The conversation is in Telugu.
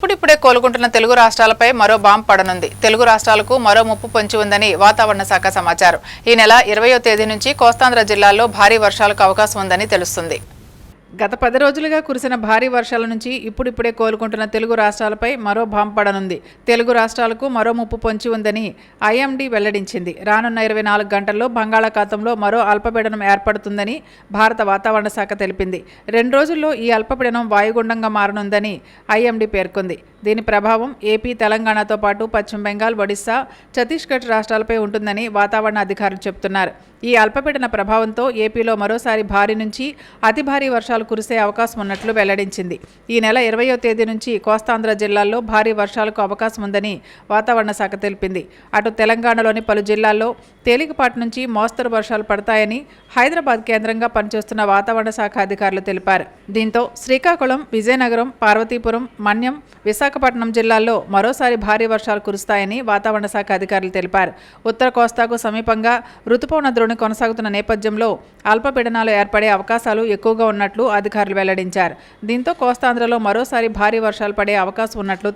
ఇప్పుడిప్పుడే కోలుకుంటున్న తెలుగు రాష్ట్రాలపై మరో బాంబు పడనుంది. తెలుగు రాష్ట్రాలకు మరో ముప్పు పొంచి ఉందని వాతావరణ శాఖ సమాచారం. ఈ నెల 20వ తేదీ నుంచి కోస్తాంధ్ర జిల్లాల్లో భారీ వర్షాలకు అవకాశం ఉందని తెలుస్తుంది. గత 10 రోజులుగా కురిసిన భారీ వర్షాల నుంచి ఇప్పుడిప్పుడే కోలుకుంటున్న తెలుగు రాష్ట్రాలపై మరో బాంబు పడనుంది. తెలుగు రాష్ట్రాలకు మరో ముప్పు పొంచి ఉందని ఐఎండీ వెల్లడించింది. రానున్న 24 గంటల్లో బంగాళాఖాతంలో మరో అల్పపీడనం ఏర్పడుతుందని భారత వాతావరణ శాఖ తెలిపింది. 2 రోజుల్లో ఈ అల్పపీడనం వాయుగుండంగా మారనుందని ఐఎండీ పేర్కొంది. దీని ప్రభావం ఏపీ, తెలంగాణతో పాటు పశ్చిమ బెంగాల్, ఒడిశా, ఛత్తీస్గఢ్ రాష్ట్రాలపై ఉంటుందని వాతావరణ అధికారులు చెబుతున్నారు. ఈ అల్పపీడన ప్రభావంతో ఏపీలో మరోసారి భారీ నుంచి అతి భారీ వర్షాలు కురిసే అవకాశం ఉన్నట్లు వెల్లడించింది. ఈ నెల 20వ తేదీ నుంచి కోస్తాంధ్ర జిల్లాల్లో భారీ వర్షాలకు అవకాశం ఉందని వాతావరణ శాఖ తెలిపింది. అటు తెలంగాణలోని పలు జిల్లాల్లో తేలికపాటి నుంచి మోస్తరు వర్షాలు పడతాయని హైదరాబాద్ కేంద్రంగా పనిచేస్తున్న వాతావరణ శాఖ అధికారులు తెలిపారు. దీంతో శ్రీకాకుళం, విజయనగరం, పార్వతీపురం, మన్యం, విశాఖపట్నం జిల్లాల్లో మరోసారి భారీ వర్షాలు కురుస్తాయని వాతావరణ శాఖ అధికారులు తెలిపారు. ఉత్తర కోస్తాకు సమీపంగా రుతుపవన ద్రోణి కొనసాగుతున్న నేపథ్యంలో అల్పపీడనాలు ఏర్పడే అవకాశాలు ఎక్కువగా ఉన్నట్లు అధికారులు వెల్లడించారు. దీంతో కోస్తాంధ్రలో మరోసారి భారీ వర్షాలు పడే అవకాశం ఉన్నట్లు